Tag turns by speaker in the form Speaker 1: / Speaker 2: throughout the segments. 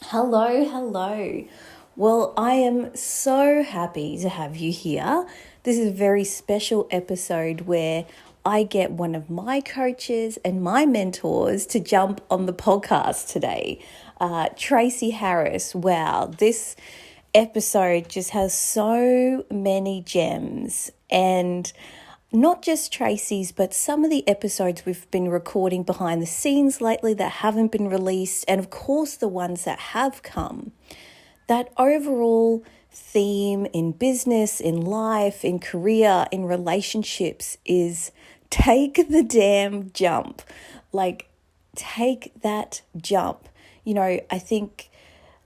Speaker 1: Hello, hello. Well, I am so happy to have you here. This is a very special episode where I get one of my coaches and my mentors to jump on the podcast today. Tracy Harris. Wow, this episode just has so many gems, and not just Tracy's, but some of the episodes we've been recording behind the scenes lately that haven't been released, and of course the ones that have come. That overall theme in business, in life, in career, in relationships is take the damn jump. Like, take that jump. I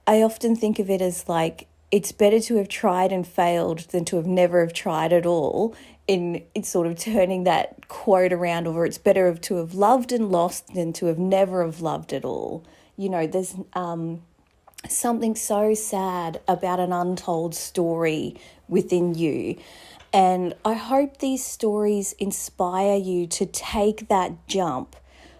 Speaker 1: often think of it as like it's better to have tried and failed than to have never have tried at all. In sort of turning that quote around, or it's better to have loved and lost than to have never have loved at all. There's something so sad about an untold story within you. And I hope these stories inspire you to take that jump,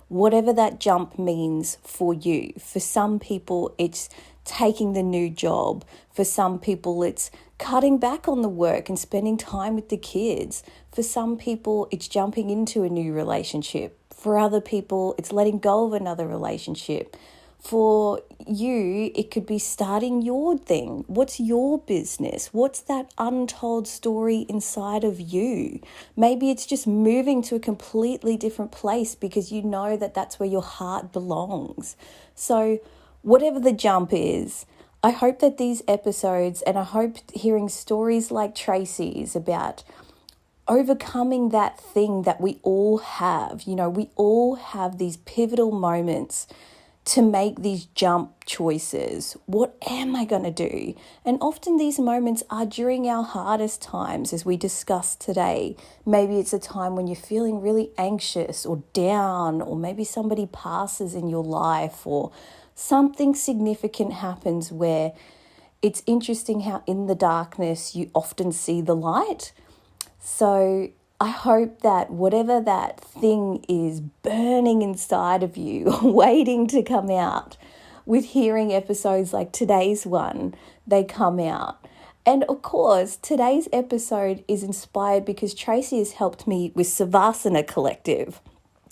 Speaker 1: whatever that jump means for you. For some people, it's taking the new job. For some people, it's cutting back on the work and spending time with the kids. For some people, it's jumping into a new relationship. For other people, it's letting go of another relationship. For you, it could be starting your thing. What's your business? What's that untold story inside of you? Maybe it's just moving to a completely different place because you know that that's where your heart belongs. So, whatever the jump is, I hope that these episodes, and I hope hearing stories like Tracy's about overcoming that thing that we all have. We all have these pivotal moments to make these jump choices. What am I going to do? And often these moments are during our hardest times, as we discussed today. Maybe it's a time when you're feeling really anxious or down, or maybe somebody passes in your life, or something significant happens where it's interesting how in the darkness you often see the light. So I hope that whatever that thing is burning inside of you, waiting to come out, with hearing episodes like today's one, they come out. And of course, today's episode is inspired because Tracy has helped me with Savasana Collective,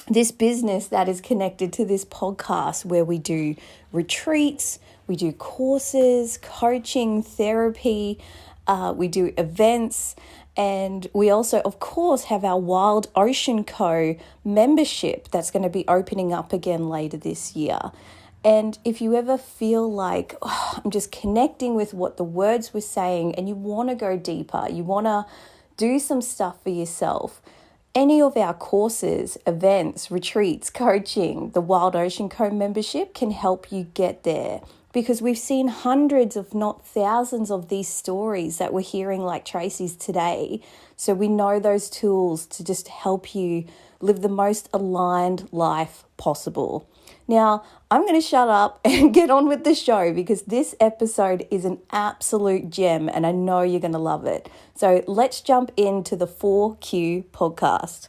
Speaker 1: this business that is connected to this podcast, where we do retreats, we do courses, coaching, therapy, we do events, and we also, of course, have our Wild Ocean Co. membership that's going to be opening up again later this year. And if you ever feel like, I'm just connecting with what the words were saying, and you want to go deeper, you want to do some stuff for yourself, any of our courses, events, retreats, coaching, the Wild Ocean Co membership can help you get there, because we've seen hundreds, if not thousands, of these stories that we're hearing like Tracy's today. So we know those tools to just help you live the most aligned life possible. Now, I'm going to shut up and get on with the show, because this episode is an absolute gem and I know you're going to love it. So let's jump into the 4Q podcast.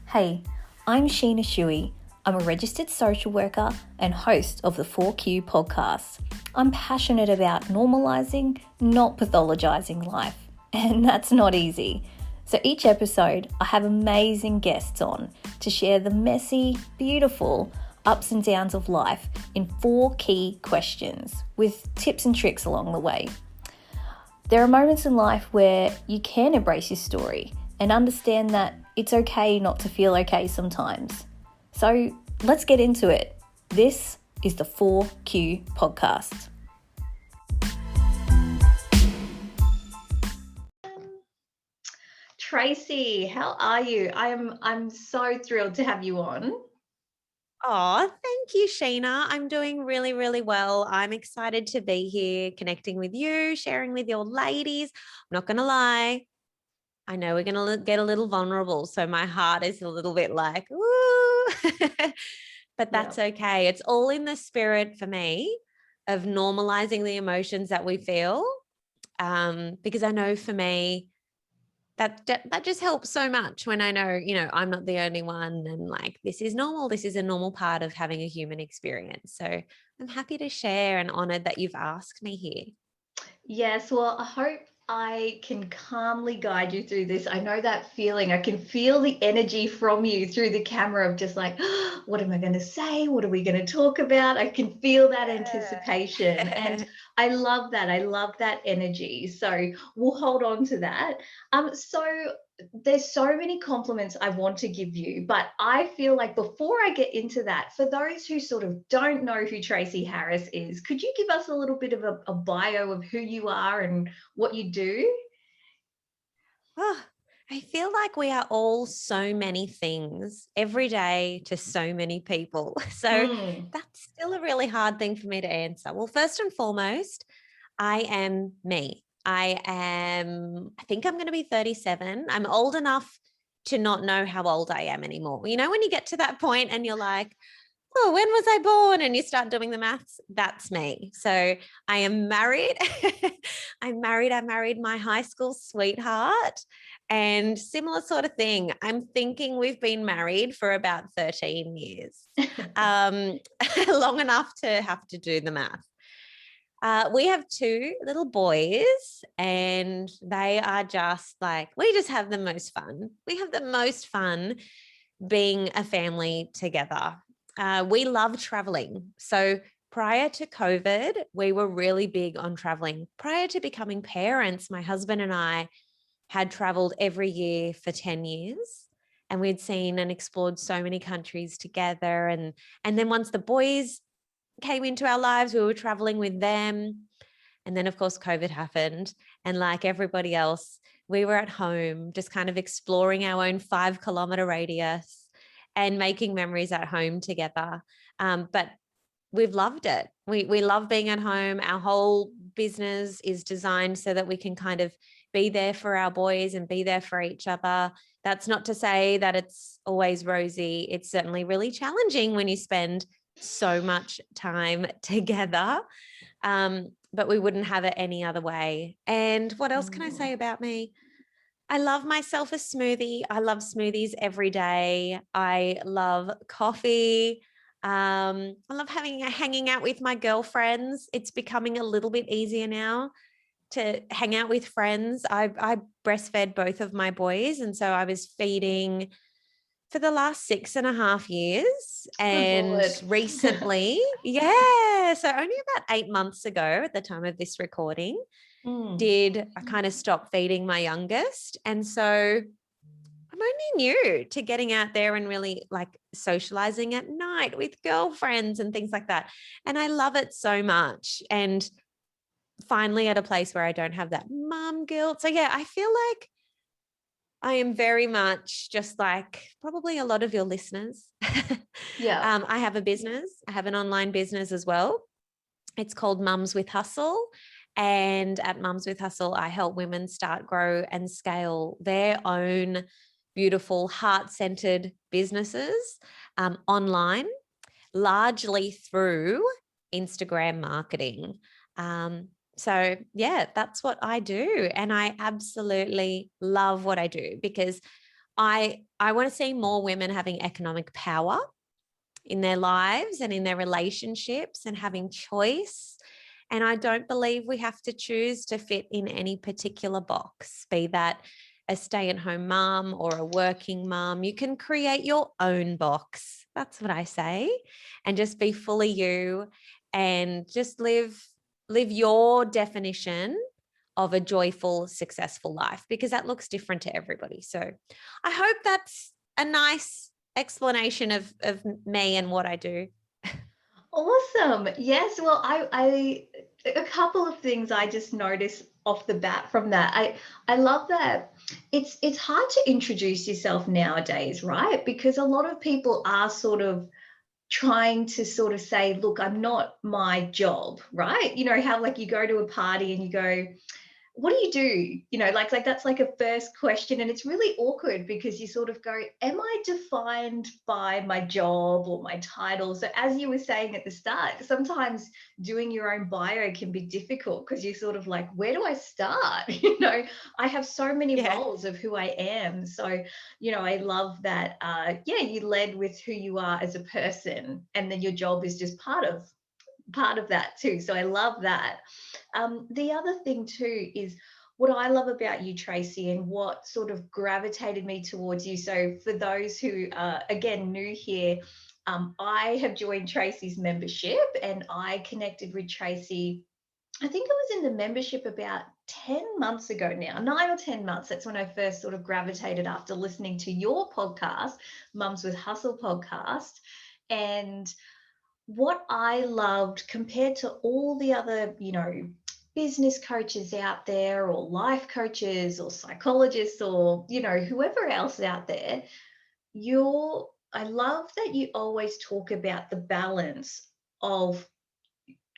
Speaker 1: Hey, I'm Sheena Shuey. I'm a registered social worker and host of the 4Q podcast. I'm passionate about normalizing, not pathologizing life, and that's not easy. So each episode, I have amazing guests on to share the messy, beautiful ups and downs of life in 4 key questions with tips and tricks along the way. There are moments in life where you can embrace your story and understand that it's okay not to feel okay sometimes. So let's get into it. This is the 4Q podcast. Tracy, how are you? I'm so thrilled to have you on.
Speaker 2: Oh, thank you, Sheena. I'm doing really, really well. I'm excited to be here, connecting with you, sharing with your ladies. I'm not going to lie. I know we're going to get a little vulnerable. So my heart is a little bit like, ooh, but that's okay. It's all in the spirit for me of normalizing the emotions that we feel. Because I know for me, that just helps so much when I know, I'm not the only one, and like this is normal. This is a normal part of having a human experience. So I'm happy to share and honored that you've asked me here.
Speaker 1: Yes, well, I hope I can calmly guide you through this. I know that feeling. I can feel the energy from you through the camera of just like, what am I going to say? What are we going to talk about? I can feel that anticipation. And I love that. I love that energy. So we'll hold on to that. So there's so many compliments I want to give you, but I feel like before I get into that, for those who sort of don't know who Tracy Harris is, could you give us a little bit of a bio of who you are and what you do?
Speaker 2: Oh, I feel like we are all so many things every day to so many people. So
Speaker 1: Mm.
Speaker 2: that's still a really hard thing for me to answer. Well, first and foremost, I am me. I think I'm going to be 37. I'm old enough to not know how old I am anymore. When you get to that point and you're like, oh, when was I born? And you start doing the maths, that's me. So I am married. I'm married. I married my high school sweetheart, and similar sort of thing. I'm thinking we've been married for about 13 years, long enough to have to do the math. We have two little boys, and they are just like, we just have the most fun. We have the most fun being a family together. We love traveling. So prior to COVID, we were really big on traveling. Prior to becoming parents, my husband and I had traveled every year for 10 years. And we'd seen and explored so many countries together. And then once the boys came into our lives, we were traveling with them. And then, of course, COVID happened. And like everybody else, we were at home, just kind of exploring our own 5-kilometer radius and making memories at home together. But we've loved it. We love being at home. Our whole business is designed so that we can kind of be there for our boys and be there for each other. That's not to say that it's always rosy. It's certainly really challenging when you spend so much time together. But we wouldn't have it any other way. And what else can I say about me? I love myself a smoothie. I love smoothies every day. I love coffee. I love hanging out with my girlfriends. It's becoming a little bit easier now to hang out with friends. I breastfed both of my boys, and so I was feeding for the last 6.5 years.
Speaker 1: Good
Speaker 2: And
Speaker 1: Lord.
Speaker 2: recently, so only about 8 months ago at the time of this recording,
Speaker 1: Mm.
Speaker 2: did I kind of stop feeding my youngest. And so I'm only new to getting out there and really like socializing at night with girlfriends and things like that. And I love it so much. And finally at a place where I don't have that mom guilt. So yeah, I feel like I am very much just like probably a lot of your listeners.
Speaker 1: Yeah.
Speaker 2: I have a business. I have an online business as well. It's called Mums with Hustle. And at Mums with Hustle, I help women start, grow, and scale their own beautiful, heart-centered businesses online, largely through Instagram marketing. So yeah, that's what I do. And I absolutely love what I do because I want to see more women having economic power in their lives and in their relationships and having choice. And I don't believe we have to choose to fit in any particular box, be that a stay-at-home mom or a working mom. You can create your own box. That's what I say. And just be fully you and just live your definition of a joyful, successful life, because that looks different to everybody. So I hope that's a nice explanation of me and what I do.
Speaker 1: Awesome. Yes. Well, I a couple of things I just noticed off the bat from that. I love that it's hard to introduce yourself nowadays, right? Because a lot of people are sort of trying to sort of say, look, I'm not my job, right? You know how like you go to a party and you go,
Speaker 3: what do you do? You know, like that's like a first question. And it's really awkward because you sort of go, am I defined by my job or my title? So as you were saying at the start, sometimes doing your own bio can be difficult because you're sort of like, where do I start? You know, I have so many
Speaker 2: Yeah.
Speaker 3: roles of who I am. So, you know, I love that, yeah, you led with who you are as a person, and then your job is just part of that too. So I love that. The other thing too is what I love about you, Tracy, and what sort of gravitated me towards you. So for those who are again new here, I have joined Tracy's membership, and I connected with Tracy. I think it was in the membership about 10 months ago now, 9 or 10 months. That's when I first sort of gravitated after listening to your podcast, Mums with Hustle podcast. And what I loved compared to all the other, you know, business coaches out there, or life coaches or psychologists, or, you know, whoever else out there, I love that you always talk about the balance of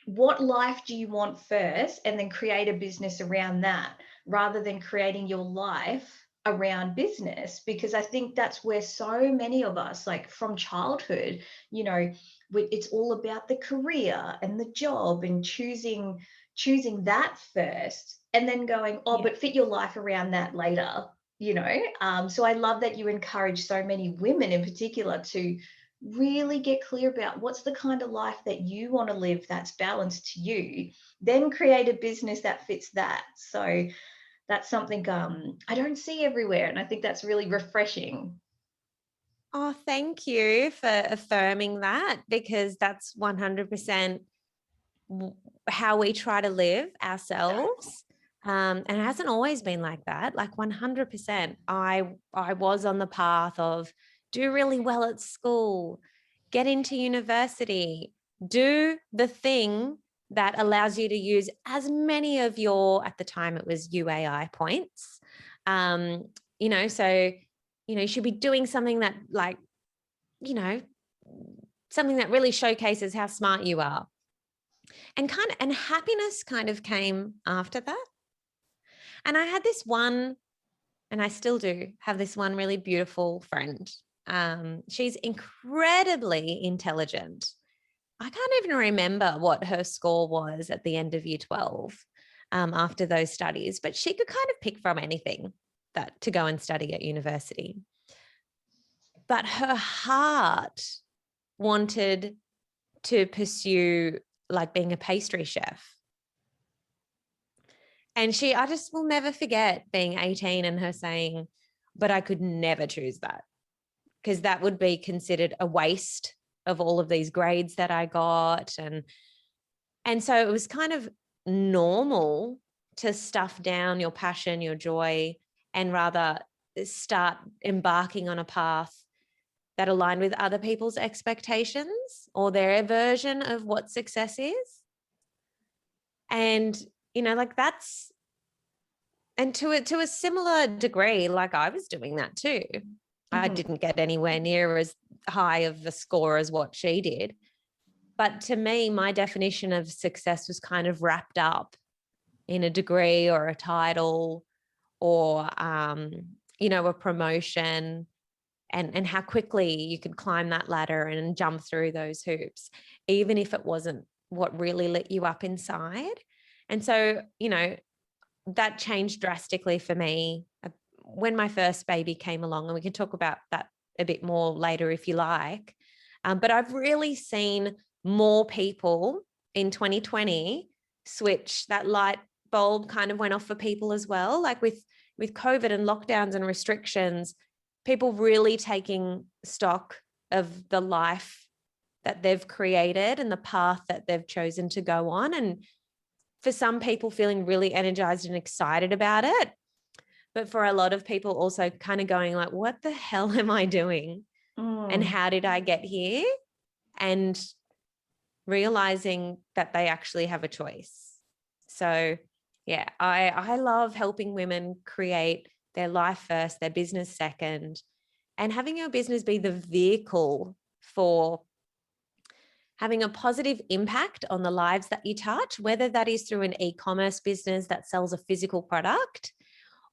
Speaker 3: what life do you want first, and then create a business around that, rather than creating your life around business. Because I think that's where so many of us, like from childhood, you know, it's all about the career and the job, and choosing that first, and then going, oh,
Speaker 2: Yeah.
Speaker 3: but fit your life around that later, you know. So I love that you encourage so many women in particular to really get clear about what's the kind of life that you want to live that's balanced to you, then create a business that fits that. So that's something I don't see everywhere, and I think that's really refreshing.
Speaker 2: Oh, thank you for affirming that, because that's 100% how we try to live ourselves. And it hasn't always been like that. Like 100%, I was on the path of do really well at school, get into university, do the thing that allows you to use as many of your, at the time it was UAI points. Um, you know, so, you know, you should be doing something that, like, you know, something that really showcases how smart you are. And happiness kind of came after that. And I had this one, and I still do have this one really beautiful friend. She's incredibly intelligent. I can't even remember what her score was at the end of year 12, after those studies, but she could kind of pick from anything that to go and study at university. But her heart wanted to pursue like being a pastry chef. And I just will never forget being 18 and her saying, but I could never choose that, because that would be considered a waste of all of these grades that I got. And so it was kind of normal to stuff down your passion, your joy, and rather start embarking on a path that aligned with other people's expectations or their version of what success is. And, you know, like that's, and to a similar degree, like I was doing that too. I didn't get anywhere near as high of a score as what she did. But to me, my definition of success was kind of wrapped up in a degree or a title or, you know, a promotion, and how quickly you could climb that ladder and jump through those hoops, even if it wasn't what really lit you up inside. And so, you know, that changed drastically for me when my first baby came along, and we can talk about that a bit more later if you like. But I've really seen more people in 2020 switch. That light bulb kind of went off for people as well. Like with COVID and lockdowns and restrictions, people really taking stock of the life that they've created and the path that they've chosen to go on. And for some people feeling really energized and excited about it. But for a lot of people also kind of going like, what the hell am I doing? And how did I get here? And realizing that they actually have a choice. So yeah, I love helping women create their life first, their business second, and having your business be the vehicle for having a positive impact on the lives that you touch, whether that is through an e-commerce business that sells a physical product,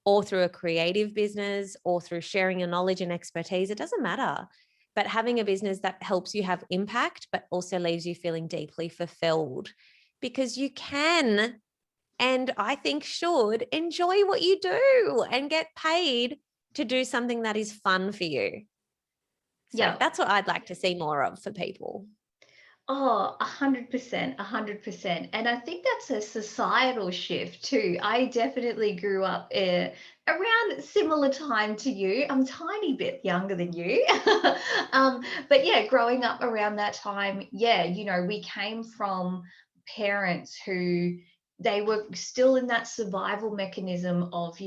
Speaker 2: or through a creative business, or through sharing your knowledge and expertise. It doesn't matter. But having a business that helps you have impact, but also leaves you feeling deeply fulfilled, because you can, and I think should, enjoy what you do and get paid to do something that is fun for you. So
Speaker 3: Yeah.
Speaker 2: that's what I'd like to see more of for people.
Speaker 3: Oh, 100%, 100%. And I think that's a societal shift too. I definitely grew up around similar time to you. I'm a tiny bit younger than you. But yeah, growing up around that time, yeah, we came from parents who they were still in that survival mechanism of,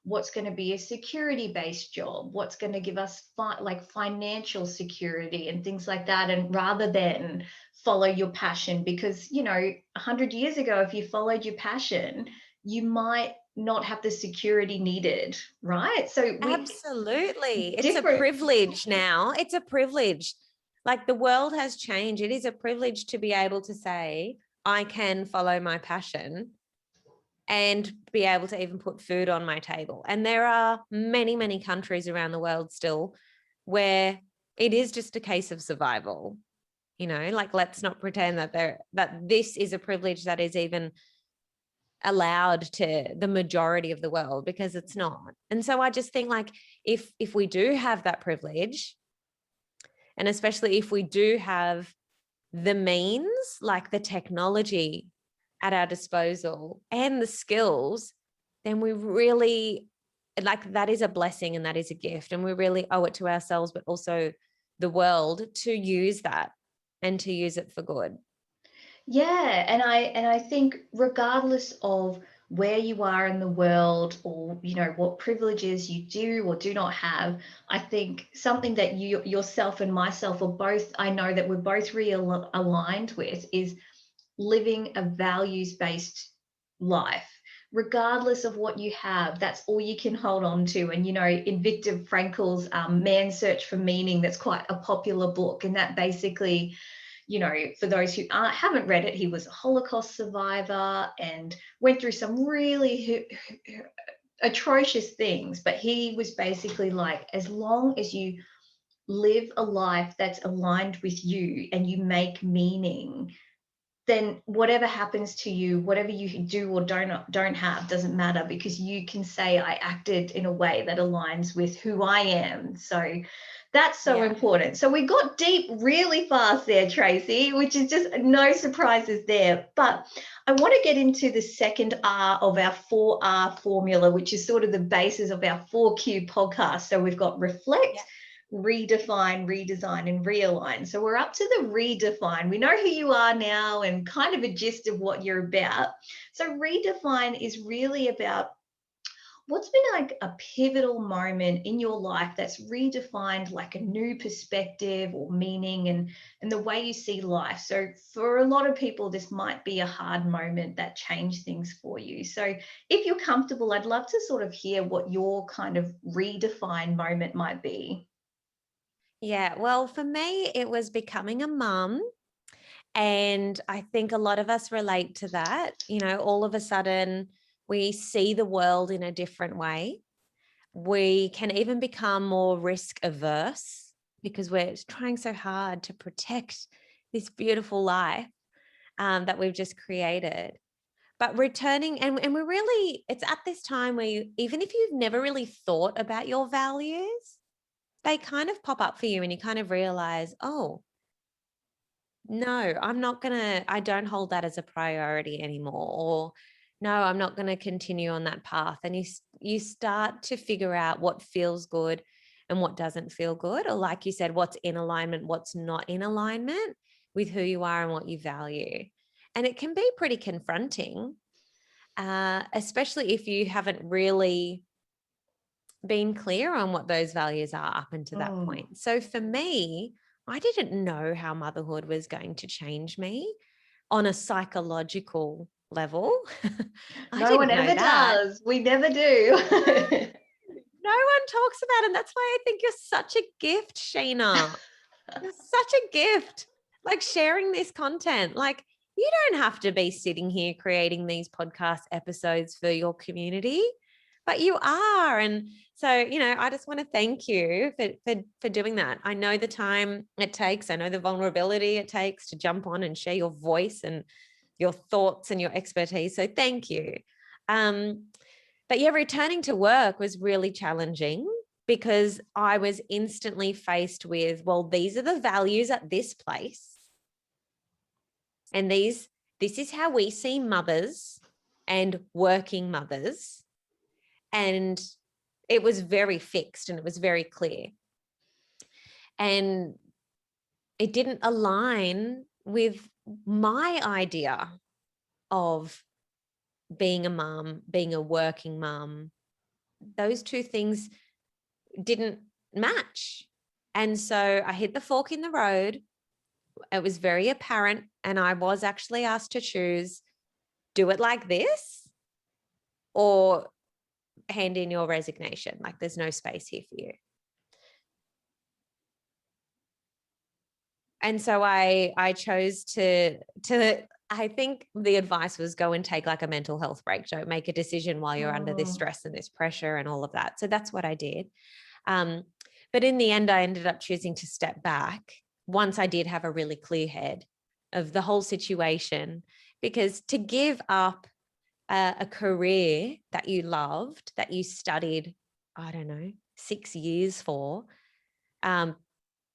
Speaker 3: what's going to be a security-based job, what's going to give us like financial security and things like that. And rather than follow your passion, because 100 years ago, if you followed your passion, you might not have the security needed, right? So
Speaker 2: Absolutely. It's a
Speaker 3: different.
Speaker 2: privilege now. It's a privilege. Like, the world has changed. It is a privilege to be able to say, I can follow my passion and be able to even put food on my table. And there are many, many countries around the world still where it is just a case of survival. Like, let's not pretend that this is a privilege that is even allowed to the majority of the world, because it's not. And so I just think, like, if we do have that privilege, and especially if we do have the means, like the technology at our disposal and the skills, then we really, like, that is a blessing and that is a gift, and we really owe it to ourselves, but also the world, to use that and to use it for good.
Speaker 3: Yeah, and I think regardless of where you are in the world, or what privileges you do or do not have, I think something that you yourself and myself are both, I know that we're both really aligned with, is living a values-based life. Regardless of what you have, that's all you can hold on to. And in Viktor Frankl's Man's Search for Meaning, that's quite a popular book, and that basically, for those who haven't read it, he was a Holocaust survivor and went through some really atrocious things. But he was basically like, as long as you live a life that's aligned with you and you make meaning, then whatever happens to you, whatever you do or don't have, doesn't matter, because you can say, I acted in a way that aligns with who I am. So that's so important. So we got deep really fast there, Tracy, which is just no surprises there. But I want to get into the second R of our 4R formula, which is sort of the basis of our 4Q podcast. So we've got reflect, redefine, redesign, and realign. So we're up to the redefine. We know who you are now and kind of a gist of what you're about. So redefine is really about what's been like a pivotal moment in your life that's redefined like a new perspective or meaning and the way you see life. So for a lot of people, this might be a hard moment that changed things for you. So if you're comfortable, I'd love to sort of hear what your kind of redefine moment might be.
Speaker 2: Yeah, well, for me, it was becoming a mum. And I think a lot of us relate to that. All of a sudden, we see the world in a different way. We can even become more risk averse because we're trying so hard to protect this beautiful life that we've just created. But returning, and we're really, it's at this time where even if you've never really thought about your values, they kind of pop up for you and you kind of realize, oh, no, I don't hold that as a priority anymore. Or no, I'm not going to continue on that path. And you start to figure out what feels good and what doesn't feel good. Or like you said, what's in alignment, what's not in alignment with who you are and what you value. And it can be pretty confronting, especially if you haven't really been clear on what those values are up until that point. So for me, I didn't know how motherhood was going to change me on a psychological level.
Speaker 3: No one ever does. We never do.
Speaker 2: No one talks about it. And that's why I think you're such a gift, Sheena. You're such a gift. like sharing this content. Like, you don't have to be sitting here creating these podcast episodes for your community, but you are. And so, I just want to thank you for doing that. I know the time it takes. I know the vulnerability it takes to jump on and share your voice and your thoughts and your expertise. So thank you. But yeah, returning to work was really challenging because I was instantly faced with, well, these are the values at this place. And this is how we see mothers and working mothers. And it was very fixed and it was very clear. And it didn't align with my idea of being a mom, being a working mom. Those two things didn't match. And so I hit the fork in the road. It was very apparent. And I was actually asked to choose, do it like this or hand in your resignation. Like, there's no space here for you. And so I chose to I think the advice was go and take like a mental health break. Don't make a decision while you're under this stress and this pressure and all of that. So that's what I did. But in the end, I ended up choosing to step back once I did have a really clear head of the whole situation, because to give up a career that you loved, that you studied, I don't know, 6 years for,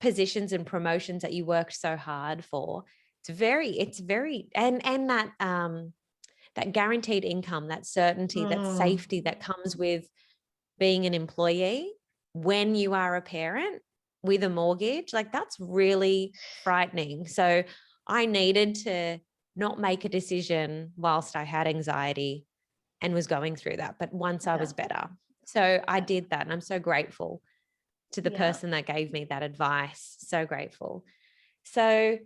Speaker 2: positions and promotions that you worked so hard for, it's very, and that guaranteed income, that certainty, that safety that comes with being an employee when you are a parent with a mortgage, like that's really frightening. So I needed to not make a decision whilst I had anxiety and was going through that, but once I was better. So I did that, and I'm so grateful to the person that gave me that advice. So grateful. So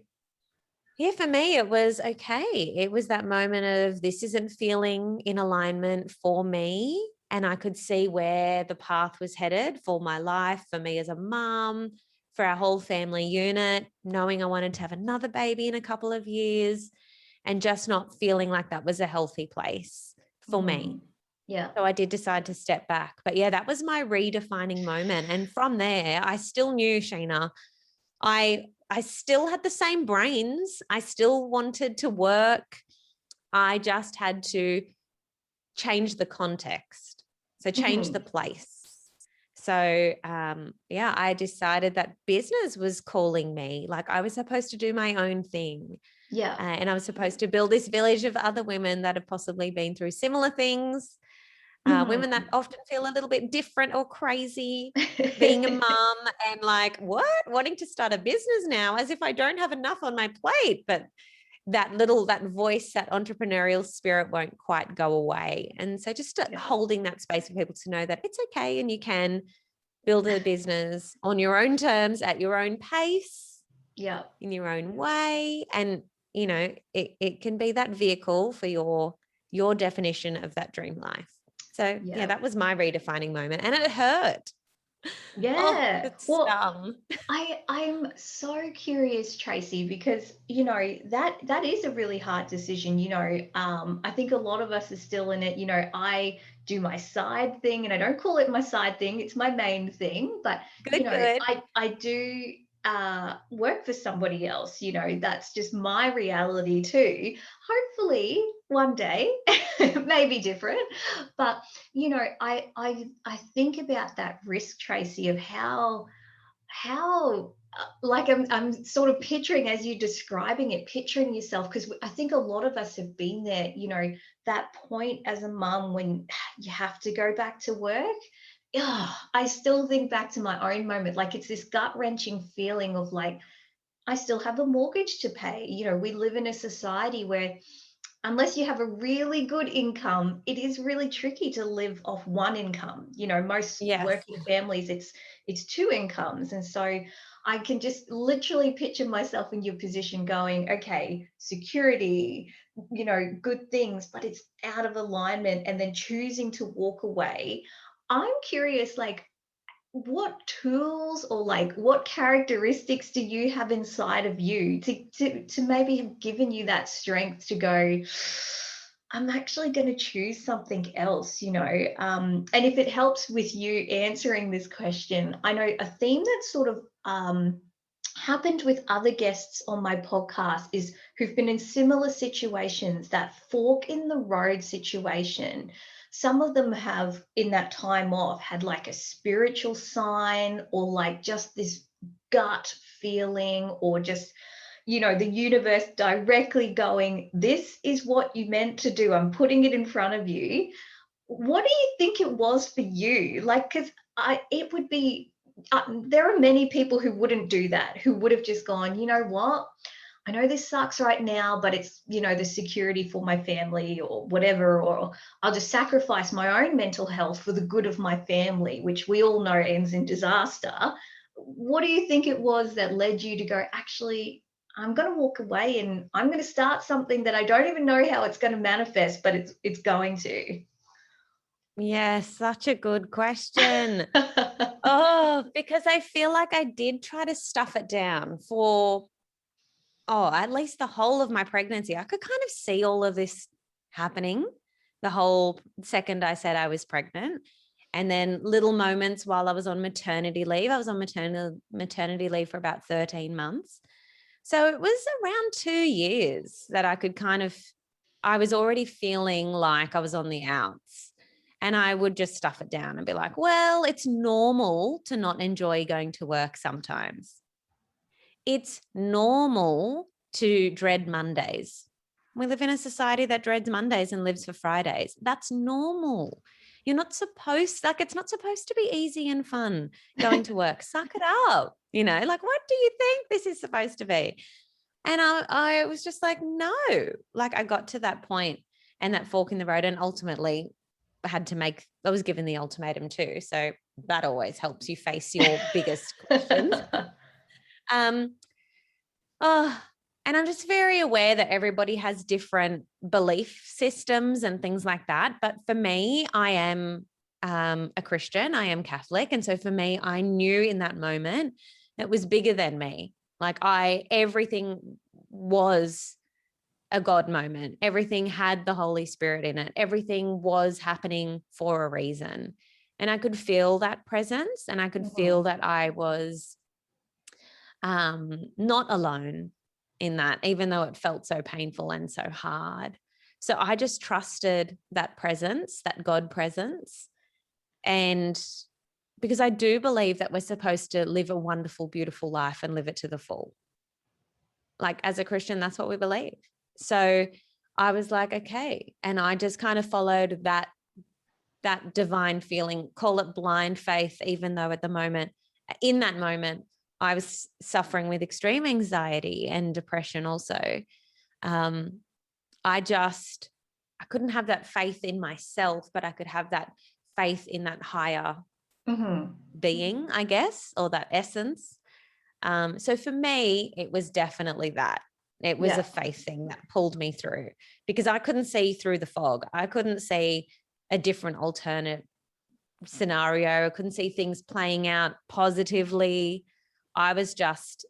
Speaker 2: yeah, for me, it was okay. It was that moment of, this isn't feeling in alignment for me. And I could see where the path was headed for my life, for me as a mom, for our whole family unit, knowing I wanted to have another baby in a couple of years and just not feeling like that was a healthy place for me.
Speaker 3: Yeah.
Speaker 2: So I did decide to step back. But yeah, that was my redefining moment. And from there, I still knew, Sheena, I still had the same brains. I still wanted to work. I just had to change the context. So change the place. So yeah, I decided that business was calling me. Like, I was supposed to do my own thing.
Speaker 3: Yeah.
Speaker 2: And I was supposed to build this village of other women that have possibly been through similar things. Women that often feel a little bit different or crazy, being a mum and like, what? Wanting to start a business now, as if I don't have enough on my plate. But that voice, that entrepreneurial spirit won't quite go away. And so just holding that space for people to know that it's okay and you can build a business on your own terms, at your own pace, in your own way. And, it can be that vehicle for your definition of that dream life. So yeah, that was my redefining moment, and it hurt.
Speaker 3: Yeah.
Speaker 2: It stung.
Speaker 3: I'm so curious, Tracy, because that is a really hard decision. I think a lot of us are still in it. I do my side thing, and I don't call it my side thing; it's my main thing. But
Speaker 2: Good.
Speaker 3: I do work for somebody else. That's just my reality too. Hopefully, one day, it may be different. But I think about that risk, Tracy, of how like I'm sort of picturing, as you're describing it, picturing yourself, because I think a lot of us have been there, that point as a mum when you have to go back to work. I still think back to my own moment, like it's this gut-wrenching feeling of like, I still have a mortgage to pay. We live in a society where unless you have a really good income, it is really tricky to live off one income. Most working families, it's two incomes. And so I can just literally picture myself in your position going, okay, security, good things, but it's out of alignment, and then choosing to walk away. I'm curious, like, what tools or like what characteristics do you have inside of you to maybe have given you that strength to go, I'm actually going to choose something else, and if it helps with you answering this question, I know a theme that sort of happened with other guests on my podcast is who've been in similar situations, that fork in the road situation. Some of them have, in that time off, had like a spiritual sign or like just this gut feeling, or just, the universe directly going, this is what you meant to do. I'm putting it in front of you. What do you think it was for you? Like, because it would be, there are many people who wouldn't do that, who would have just gone, you know what? I know this sucks right now, but it's, the security for my family or whatever, or I'll just sacrifice my own mental health for the good of my family, which we all know ends in disaster. What do you think it was that led you to go, actually, I'm going to walk away and I'm going to start something that I don't even know how it's going to manifest, but it's going to?
Speaker 2: Yes, such a good question. Oh, because I feel like I did try to stuff it down for, at least the whole of my pregnancy. I could kind of see all of this happening the whole second I said I was pregnant. And then little moments while I was on maternity leave. I was on maternity leave for about 13 months. So it was around 2 years that I was already feeling like I was on the outs. And I would just stuff it down and be like, well, it's normal to not enjoy going to work sometimes. It's normal to dread Mondays. We live in a society that dreads Mondays and lives for Fridays. That's normal. You're not supposed, it's not supposed to be easy and fun going to work. Suck it up. Like, what do you think this is supposed to be? And I was just like, no. Like, I got to that point and that fork in the road, and ultimately I was given the ultimatum too. So that always helps you face your biggest questions. And I'm just very aware that everybody has different belief systems and things like that. But for me, I am a Christian. I am Catholic. And so for me, I knew in that moment it was bigger than me. Like everything was a God moment. Everything had the Holy Spirit in it. Everything was happening for a reason. And I could feel that presence, and I could feel that I was not alone in that, even though it felt so painful and so hard. So I just trusted that presence, that God presence. And because I do believe that we're supposed to live a wonderful, beautiful life and live it to the full. Like, as a Christian, that's what we believe. So I was like, okay. And I just kind of followed that divine feeling, call it blind faith, even though in that moment, I was suffering with extreme anxiety and depression also. I couldn't have that faith in myself, but I could have that faith in that higher being, I guess, or that essence. So for me, it was definitely that. It was a faith thing that pulled me through, because I couldn't see through the fog. I couldn't see a different alternate scenario. I couldn't see things playing out positively. I was just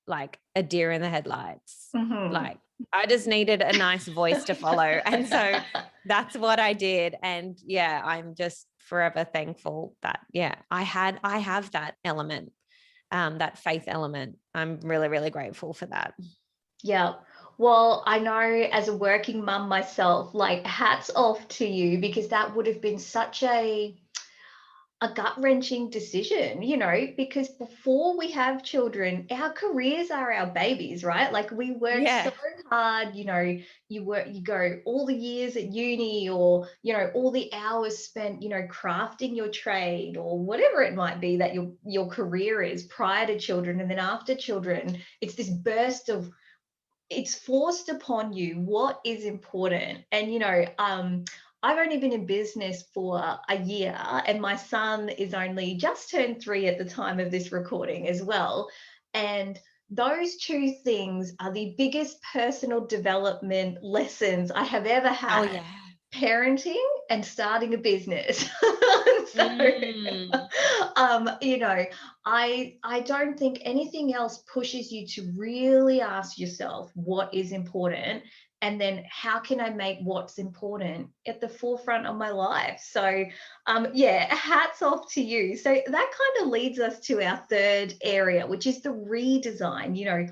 Speaker 2: like a deer in the headlights. Like, I just needed a nice voice to follow. And so that's what I did. And I'm just forever thankful that, I have that element, that faith element. I'm really, really grateful for that.
Speaker 3: Yeah. Well, I know as a working mum myself, like, hats off to you, because that would have been such a gut-wrenching decision, because before we have children, our careers are our babies, right? Like, we work so hard, you go all the years at uni, or, all the hours spent, crafting your trade, or whatever it might be that your career is prior to children. And then after children, it's this burst of, it's forced upon you what is important. And I've only been in business for a year, and my son is only just turned 3 at the time of this recording as well. And those two things are the biggest personal development lessons I have ever had.
Speaker 2: Oh, yeah.
Speaker 3: parenting and starting a business. So, you know, I don't think anything else pushes you to really ask yourself what is important, and then how can I make what's important at the forefront of my life. So yeah, hats off to you. So that kind of leads us to our third area, which is the redesign. You know,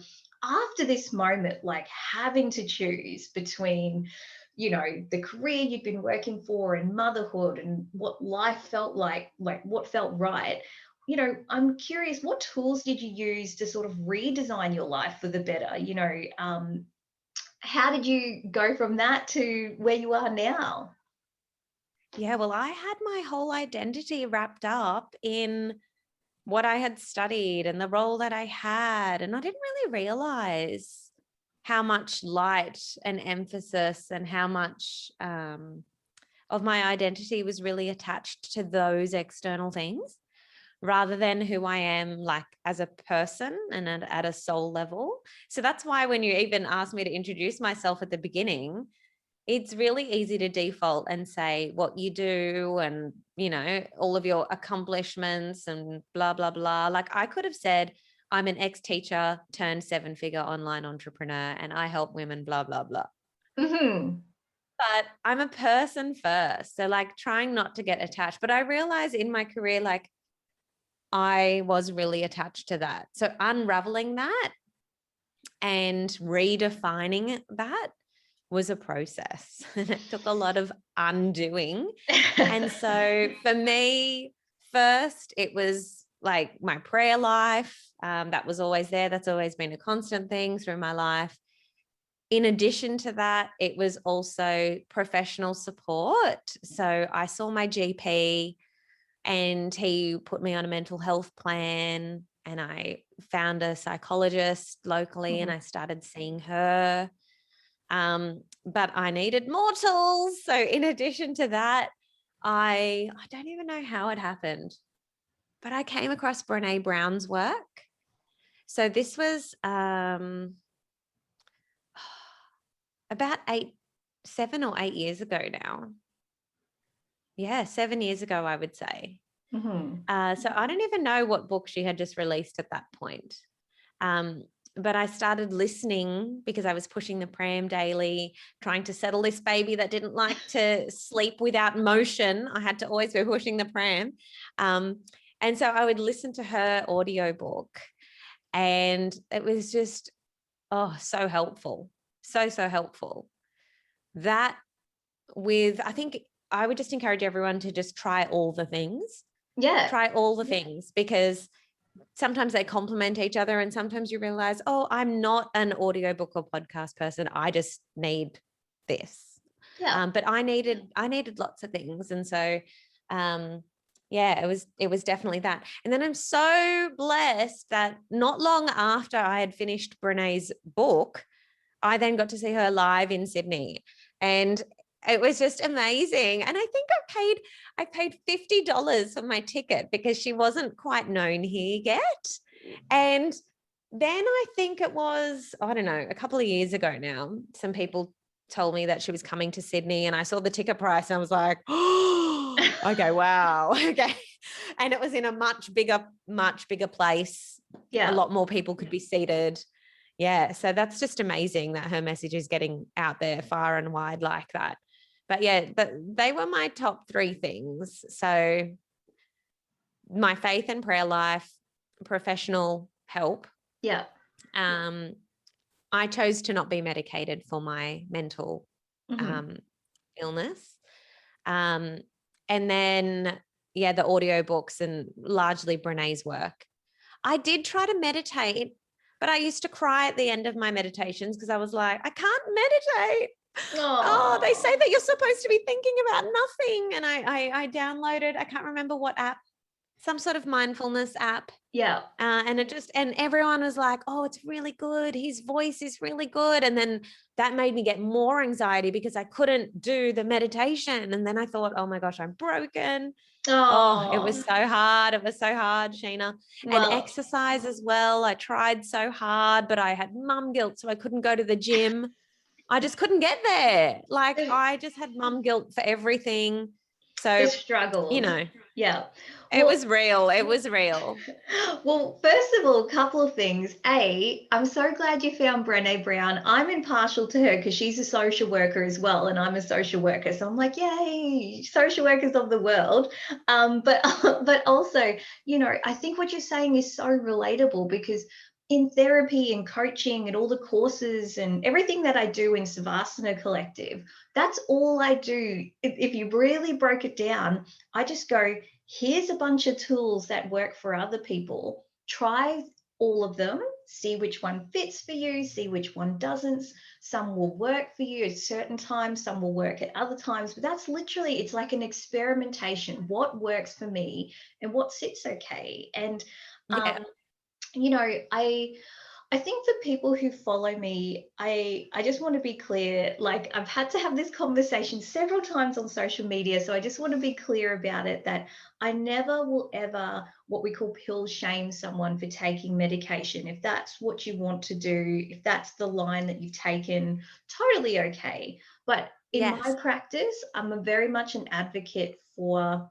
Speaker 3: after this moment, like having to choose between, you know, the career you've been working for and motherhood and what life felt like what felt right. You know, I'm curious, what tools did you use to sort of redesign your life for the better? You know, how did you go from that to where you are now?
Speaker 2: Yeah, well, I had my whole identity wrapped up in what I had studied and the role that I had. And I didn't really realize how much light and emphasis and how much of my identity was really attached to those external things rather than who I am like as a person and at a soul level. So that's why when you even asked me to introduce myself at the beginning, it's really easy to default and say what you do and, you know, all of your accomplishments and blah, blah, blah. Like I could have said, I'm an ex-teacher turned 7-figure online entrepreneur and I help women, blah, blah, blah.
Speaker 3: Mm-hmm.
Speaker 2: But I'm a person first. So like trying not to get attached. But I realized in my career, like I was really attached to that. So unraveling that and redefining that was a process. And it took a lot of undoing. And so for me, first, it was like my prayer life. That was always there. That's always been a constant thing through my life. In addition to that, it was also professional support. So I saw my GP and he put me on a mental health plan, and I found a psychologist locally and I started seeing her. But I needed more tools. So in addition to that, I don't even know how it happened, but I came across Brene Brown's work. So this was about 7 or 8 years ago now. Yeah, 7 years ago, I would say.
Speaker 3: Mm-hmm.
Speaker 2: So I don't even know what book she had just released at that point. But I started listening because I was pushing the pram daily, trying to settle this baby that didn't like to sleep without motion. I had to always be pushing the pram. And so I would listen to her audiobook, and it was just, so helpful. So helpful. That I think I would just encourage everyone to just try all the things.
Speaker 3: Yeah.
Speaker 2: Try all the things, because sometimes they complement each other, and sometimes you realize, I'm not an audiobook or podcast person. I just need this.
Speaker 3: Yeah.
Speaker 2: But I needed lots of things. And so, yeah, it was definitely that. And then I'm so blessed that not long after I had finished Brené's book, I then got to see her live in Sydney, and it was just amazing. And I think I paid $50 for my ticket because she wasn't quite known here yet. And then I think it was, I don't know, a couple of years ago now, some people told me that she was coming to Sydney, and I saw the ticket price and I was like, oh, okay, wow. Okay. And it was in a much bigger place.
Speaker 3: Yeah.
Speaker 2: A lot more people could be seated. Yeah. So that's just amazing that her message is getting out there far and wide like that. But yeah, they were my top 3 things. So my faith and prayer life, professional help.
Speaker 3: Yeah.
Speaker 2: I chose to not be medicated for my mental illness. And then, yeah, the audiobooks and largely Brené's work. I did try to meditate, but I used to cry at the end of my meditations because I was like, I can't meditate. Oh, they say that you're supposed to be thinking about nothing. And I downloaded, I can't remember what app, some sort of mindfulness app.
Speaker 3: Yeah.
Speaker 2: And everyone was like, oh, it's really good. His voice is really good. And then that made me get more anxiety because I couldn't do the meditation. And then I thought, oh my gosh, I'm broken. Oh, it was so hard. It was so hard, Sheena.
Speaker 3: Well,
Speaker 2: and exercise as well. I tried so hard, but I had mum guilt, so I couldn't go to the gym. I just couldn't get there. Like
Speaker 3: The
Speaker 2: I just had mum guilt for everything. So,
Speaker 3: struggles.
Speaker 2: you know,
Speaker 3: Yeah.
Speaker 2: it was real. It was real.
Speaker 3: Well, first of all, a couple of things. I'm so glad you found Brené Brown. I'm impartial to her because she's a social worker as well, and I'm a social worker. So I'm like, yay, social workers of the world. But also, I think what you're saying is so relatable because in therapy and coaching and all the courses and everything that I do in Savasana Collective, that's all I do. If you really broke it down, I just go, here's a bunch of tools that work for other people. Try all of them, see which one fits for you, see which one doesn't. Some will work for you at certain times, some will work at other times, but that's literally, it's like an experimentation. What works for me and what sits okay. And
Speaker 2: Yeah.
Speaker 3: I think for people who follow me, I just want to be clear, like I've had to have this conversation several times on social media, so I just want to be clear about it, that I never will ever what we call pill shame someone for taking medication. If that's what you want to do, if that's the line that you've taken, totally okay. But in my
Speaker 2: Yes.
Speaker 3: practice, I'm a very much an advocate for,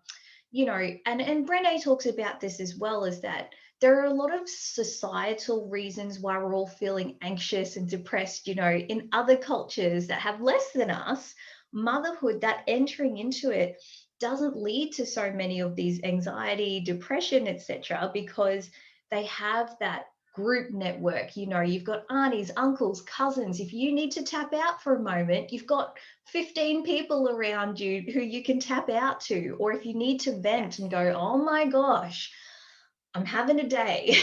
Speaker 3: and Brené talks about this as well, is that there are a lot of societal reasons why we're all feeling anxious and depressed. In other cultures that have less than us, motherhood, that entering into it doesn't lead to so many of these anxiety, depression, etc., because they have that group network. You've got aunties, uncles, cousins. If you need to tap out for a moment, you've got 15 people around you who you can tap out to. Or if you need to vent and go, oh my gosh, I'm having a day.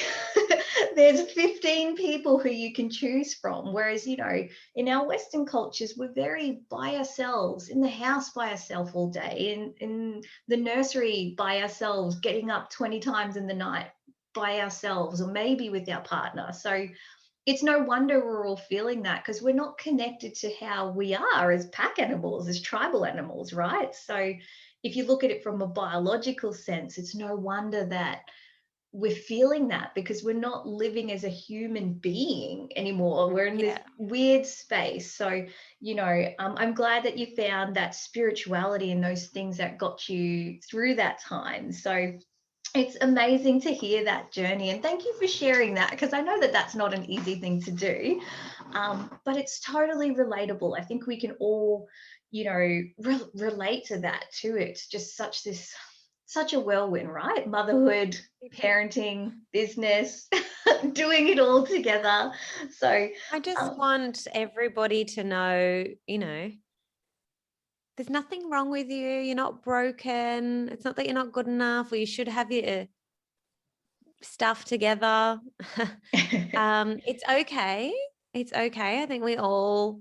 Speaker 3: There's 15 people who you can choose from. Whereas, in our Western cultures, we're very by ourselves, in the house by ourselves all day, in the nursery by ourselves, getting up 20 times in the night by ourselves, or maybe with our partner. So it's no wonder we're all feeling that, because we're not connected to how we are as pack animals, as tribal animals, right? So if you look at it from a biological sense, it's no wonder that we're feeling that, because we're not living as a human being anymore. We're in this weird space. So, I'm glad that you found that spirituality and those things that got you through that time. So it's amazing to hear that journey. And thank you for sharing that, because I know that that's not an easy thing to do, but it's totally relatable. I think we can all, relate to that too. It's just such a whirlwind, right? Motherhood, parenting, business, doing it all together. So
Speaker 2: I just want everybody to know, there's nothing wrong with you. You're not broken. It's not that you're not good enough, or you should have your stuff together. It's okay. It's okay. I think we all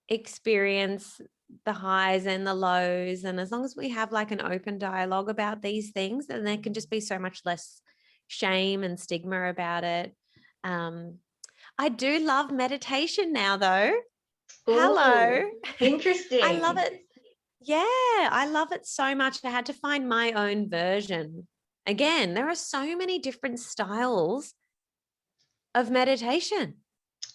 Speaker 2: experience the highs and the lows. And as long as we have like an open dialogue about these things, then there can just be so much less shame and stigma about it. I do love meditation now, though. Hello.
Speaker 3: Interesting.
Speaker 2: I love it. Yeah, I love it so much. I had to find my own version. Again, there are so many different styles of meditation.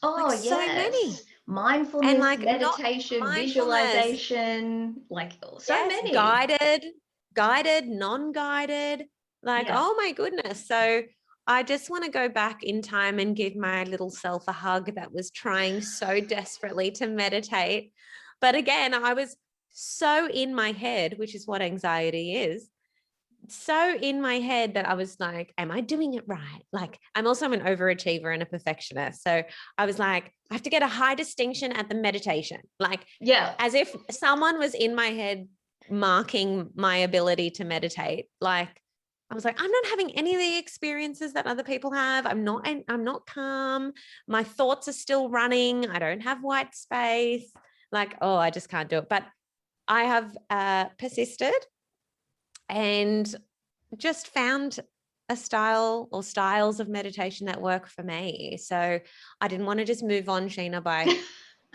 Speaker 3: Oh,
Speaker 2: Like so
Speaker 3: yes.
Speaker 2: many.
Speaker 3: Mindfulness,
Speaker 2: And like not
Speaker 3: meditation,
Speaker 2: mindfulness.
Speaker 3: visualization, like so
Speaker 2: Yes,
Speaker 3: many.
Speaker 2: guided, non-guided. Like,
Speaker 3: Yeah.
Speaker 2: oh my goodness. So I just want to go back in time and give my little self a hug that was trying so desperately to meditate. But again, I was so in my head, which is what anxiety is, so in my head that I was like, am I doing it right? Like, I'm also an overachiever and a perfectionist. So I was like, I have to get a high distinction at the meditation. Like,
Speaker 3: Yeah.
Speaker 2: as if someone was in my head marking my ability to meditate. Like, I was like, I'm not having any of the experiences that other people have. I'm not calm. My thoughts are still running. I don't have white space. Like, oh, I just can't do it. But I have persisted and just found a style or styles of meditation that work for me. So I didn't want to just move on, Sheena, by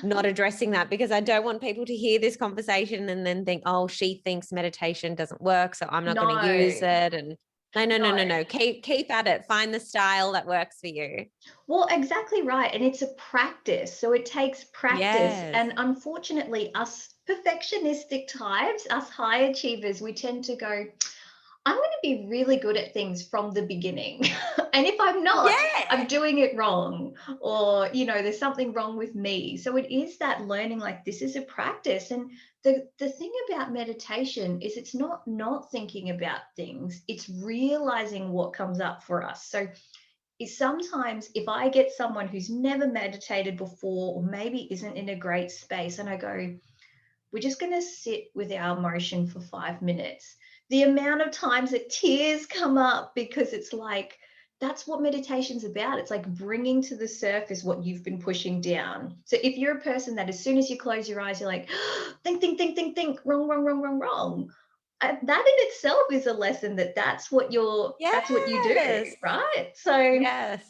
Speaker 2: not addressing that, because I don't want people to hear this conversation and then think, oh, she thinks meditation doesn't work, so I'm not going to use it. And No. Keep at it. Find the style that works for you.
Speaker 3: Well, exactly right. And it's a practice. So it takes practice.
Speaker 2: Yes.
Speaker 3: And unfortunately, us perfectionistic types, us high achievers, we tend to go, I'm going to be really good at things from the beginning. And if I'm not, I'm
Speaker 2: Yeah.
Speaker 3: doing it wrong, or, there's something wrong with me. So it is that learning, like, this is a practice. And the thing about meditation is it's not thinking about things, it's realizing what comes up for us. So is sometimes if I get someone who's never meditated before, or maybe isn't in a great space, and I go, we're just going to sit with our emotion for 5 minutes. The amount of times that tears come up, because it's like, that's what meditation's about. It's like bringing to the surface what you've been pushing down. So if you're a person that as soon as you close your eyes, you're like, think, wrong, wrong, wrong, wrong, wrong. That in itself is a lesson that's what you do,
Speaker 2: Yes.
Speaker 3: right? So
Speaker 2: Yes.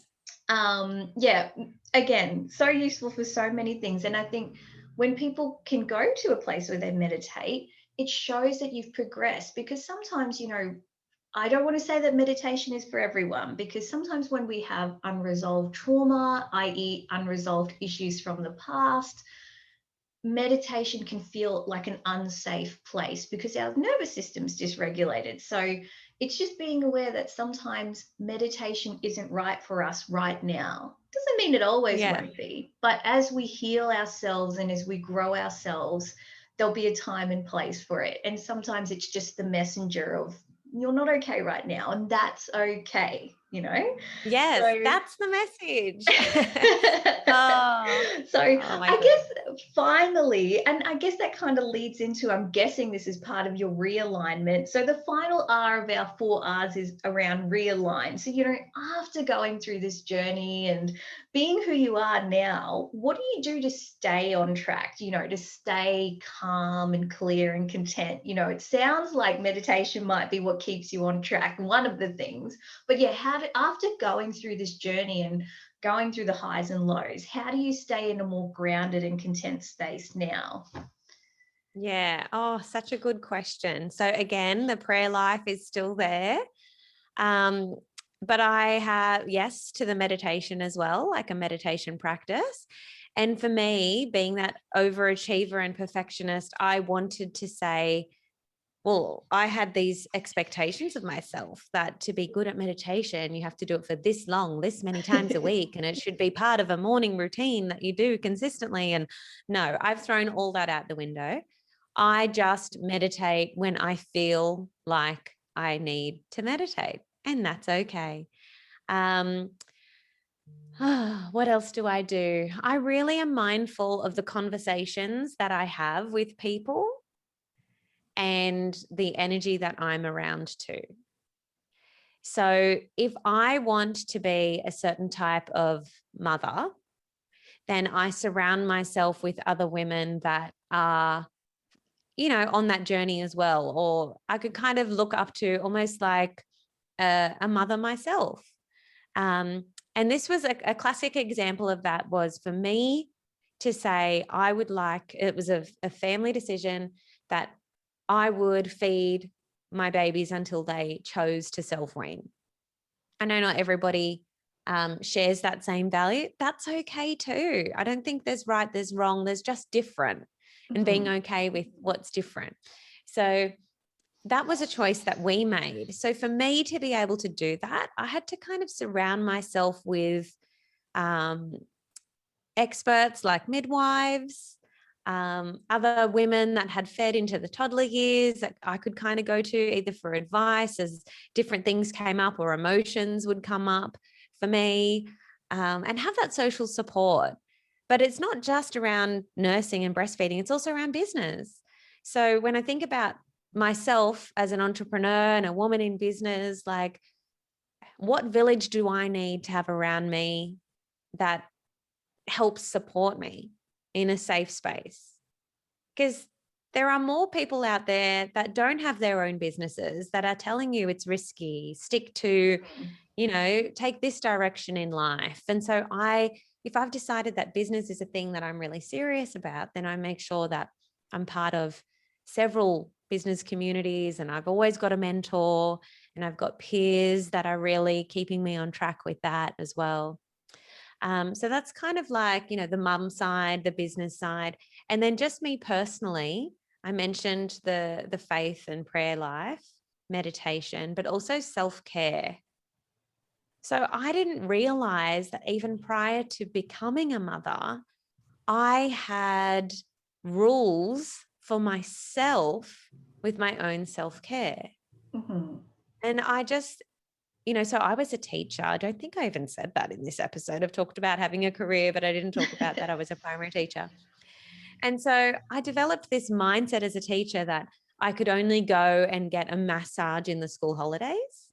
Speaker 3: yeah, again, so useful for so many things. And I think when people can go to a place where they meditate, it shows that you've progressed, because sometimes, I don't want to say that meditation is for everyone, because sometimes when we have unresolved trauma, i.e. unresolved issues from the past, meditation can feel like an unsafe place because our nervous system's dysregulated. So it's just being aware that sometimes meditation isn't right for us right now. Doesn't mean it always
Speaker 2: Yeah.
Speaker 3: won't be, but as we heal ourselves and as we grow ourselves, there'll be a time and place for it. And sometimes it's just the messenger of, you're not okay right now, and that's okay,
Speaker 2: Yes,
Speaker 3: So
Speaker 2: that's the message. Oh,
Speaker 3: so
Speaker 2: oh my
Speaker 3: I
Speaker 2: goodness.
Speaker 3: guess finally, and I guess that kind of leads into, I'm guessing this is part of your realignment. So the final R of our 4 Rs is around realign. So, after going through this journey and being who you are now, what do you do to stay on track, to stay calm and clear and content? It sounds like meditation might be what keeps you on track, one of the things. But yeah, after going through this journey and going through the highs and lows, how do you stay in a more grounded and content space now?
Speaker 2: Yeah. Oh, such a good question. So again, the prayer life is still there. Um, but I have yes to the meditation as well, like a meditation practice. And for me, being that overachiever and perfectionist, I wanted to say, well, I had these expectations of myself that to be good at meditation, you have to do it for this long, this many times a week, and it should be part of a morning routine that you do consistently. And no, I've thrown all that out the window. I just meditate when I feel like I need to meditate, and that's okay. What else do I do? I really am mindful of the conversations that I have with people and the energy that I'm around too. So if I want to be a certain type of mother, then I surround myself with other women that are, on that journey as well. Or I could kind of look up to almost like a mother myself. And this was a classic example of that was for me to say, it was a family decision that I would feed my babies until they chose to self-wean. I know not everybody shares that same value. That's okay too. I don't think there's right, there's wrong, there's just different, and being okay with what's different. So that was a choice that we made. So for me to be able to do that, I had to kind of surround myself with experts like midwives, other women that had fed into the toddler years that I could kind of go to either for advice as different things came up or emotions would come up for me, and have that social support. But it's not just around nursing and breastfeeding, it's also around business. So when I think about myself as an entrepreneur and a woman in business, like what village do I need to have around me that helps support me in a safe space? Because there are more people out there that don't have their own businesses that are telling you it's risky, stick to, take this direction in life. And so if I've decided that business is a thing that I'm really serious about, then I make sure that I'm part of several business communities, and I've always got a mentor, And I've got peers that are really keeping me on track with that as well. So that's kind of like, the mum side, the business side. And then just me personally, I mentioned the faith and prayer life, meditation, but also self-care. So I didn't realize that even prior to becoming a mother, I had rules for myself with my own self-care.
Speaker 3: Mm-hmm.
Speaker 2: And I just, so I was a teacher. I don't think I even said that in this episode. I've talked about having a career, but I didn't talk about that I was a primary teacher. And so I developed this mindset as a teacher that I could only go and get a massage in the school holidays.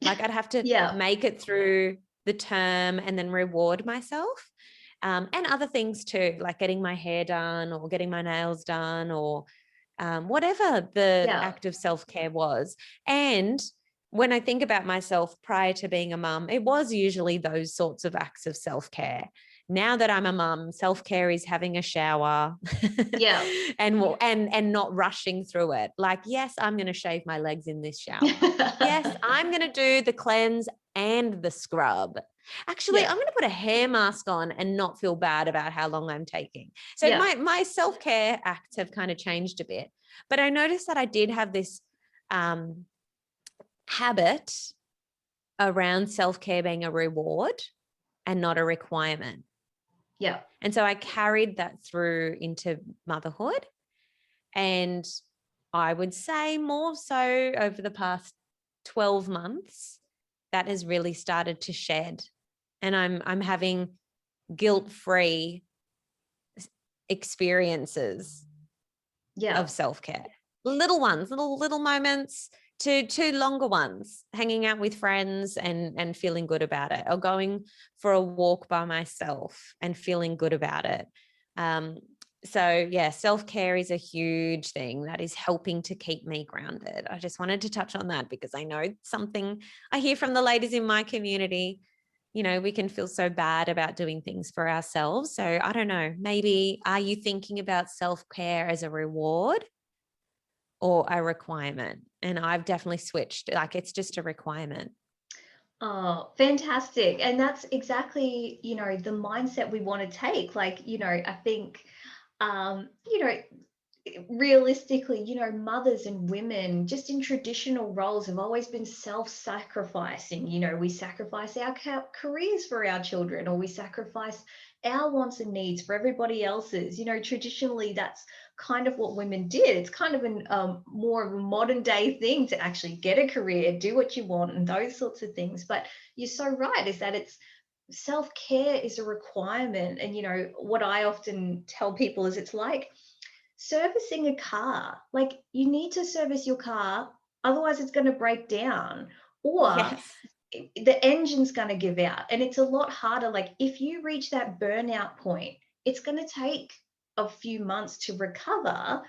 Speaker 2: Like I'd have to make it through the term and then reward myself. And other things too, like getting my hair done or getting my nails done or whatever the act of self-care was. And when I think about myself prior to being a mum, it was usually those sorts of acts of self-care. Now that I'm a mum, self-care is having a shower and not rushing through it. Like, yes, I'm going to shave my legs in this shower. Yes, I'm going to do the cleanse and the scrub. Actually, I'm going to put a hair mask on and not feel bad about how long I'm taking. So my self-care acts have kind of changed a bit. But I noticed that I did have this habit around self-care being a reward and not a requirement.
Speaker 3: Yeah.
Speaker 2: And so I carried that through into motherhood. And I would say more so over the past 12 months, that has really started to shed. And I'm having guilt-free experiences of self-care. Little ones, little moments to longer ones, hanging out with friends and feeling good about it, or going for a walk by myself and feeling good about it. So yeah, self-care is a huge thing that is helping to keep me grounded. I just wanted to touch on that because I know something I hear from the ladies in my community. We can feel so bad about doing things for ourselves. So I don't know, maybe are you thinking about self-care as a reward or a requirement? And I've definitely switched. Like it's just a requirement.
Speaker 3: Oh, fantastic. And that's exactly, the mindset we want to take. Like, I think, realistically, mothers and women just in traditional roles have always been self-sacrificing. We sacrifice our careers for our children, or we sacrifice our wants and needs for everybody else's. Traditionally, that's kind of what women did. It's kind of an more of a modern day thing to actually get a career, do what you want, and those sorts of things. But you're so right, is that it's self-care is a requirement. And what I often tell people is it's like servicing a car. Like, you need to service your car, otherwise it's going to break down, or the engine's going to give out. And it's a lot harder. Like, if you reach that burnout point, it's going to take a few months to recover.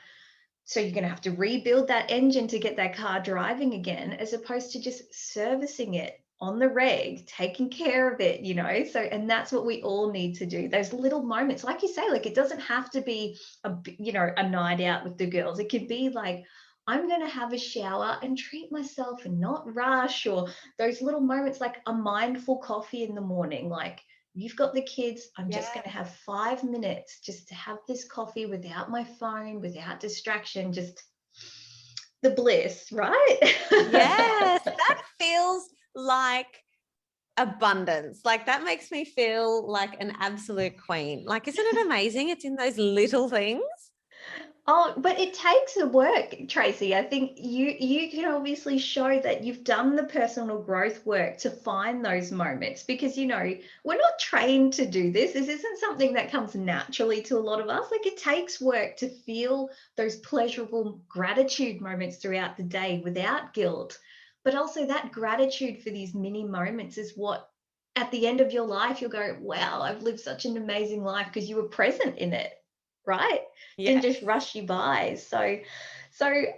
Speaker 3: So you're going to have to rebuild that engine to get that car driving again, as opposed to just servicing it on the reg, taking care of it, So, and that's what we all need to do. Those little moments, like you say, like it doesn't have to be a night out with the girls. It could be like, I'm going to have a shower and treat myself and not rush, or those little moments like a mindful coffee in the morning. Like, you've got the kids, I'm just going to have 5 minutes just to have this coffee without my phone, without distraction, just the bliss, right?
Speaker 2: Yes, that feels like abundance. Like that makes me feel like an absolute queen. Like, isn't it amazing? It's in those little things.
Speaker 3: Oh, but it takes the work, Tracy. I think you can obviously show that you've done the personal growth work to find those moments, because we're not trained to do this. This isn't something that comes naturally to a lot of us. Like, it takes work to feel those pleasurable gratitude moments throughout the day without guilt. But also that gratitude for these mini moments is what at the end of your life you'll go, wow, I've lived such an amazing life, because you were present in it. Right? Didn't just rush you by. So,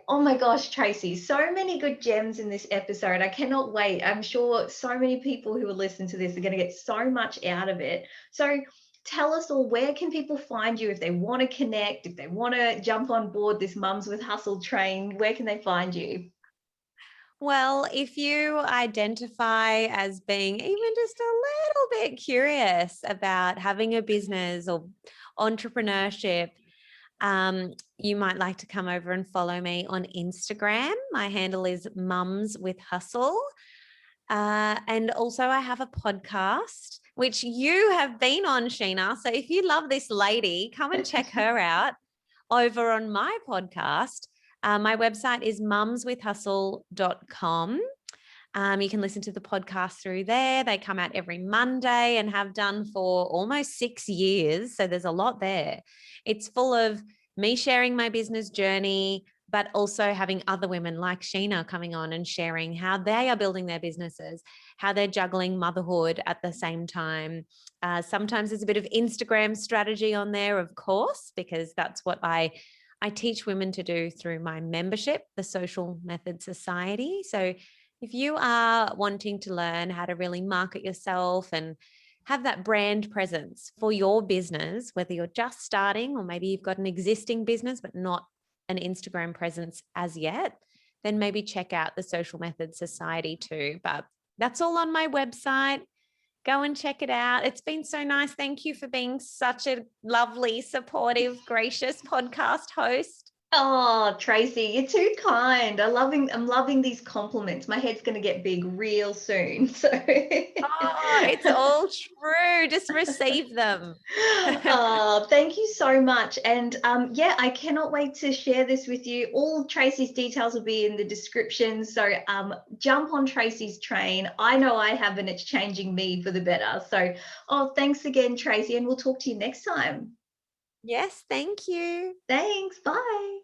Speaker 3: oh my gosh, Tracy, so many good gems in this episode. I cannot wait. I'm sure so many people who will listen to this are going to get so much out of it. So tell us all, where can people find you if they want to connect, if they want to jump on board this Mums with Hustle train? Where can they find you?
Speaker 2: Well, if you identify as being even just a little bit curious about having a business or entrepreneurship, you might like to come over and follow me on Instagram. My handle is Mums with Hustle. And also, I have a podcast, which you have been on, Sheena. So if you love this lady, come and check her out over on my podcast. My website is mumswithhustle.com. You can listen to the podcast through there. They come out every Monday and have done for almost 6 years. So there's a lot there. It's full of me sharing my business journey, but also having other women like Sheena coming on and sharing how they are building their businesses, how they're juggling motherhood at the same time. Sometimes there's a bit of Instagram strategy on there, of course, because that's what I teach women to do through my membership, the Social Method Society. So if you are wanting to learn how to really market yourself and have that brand presence for your business, whether you're just starting or maybe you've got an existing business but not an Instagram presence as yet, then maybe check out the Social Method Society too. But that's all on my website. Go and check it out. It's been so nice. Thank you for being such a lovely, supportive, gracious podcast host.
Speaker 3: Oh, Tracy, you're too kind. I'm loving these compliments. My head's going to get big real soon. So
Speaker 2: Oh, it's all true. Just receive them.
Speaker 3: Oh, thank you so much. And yeah, I cannot wait to share this with you. All Tracy's details will be in the description. So jump on Tracy's train. I know I have, and it's changing me for the better. So, thanks again, Tracy, and we'll talk to you next time.
Speaker 2: Yes, thank you.
Speaker 3: Thanks. Bye.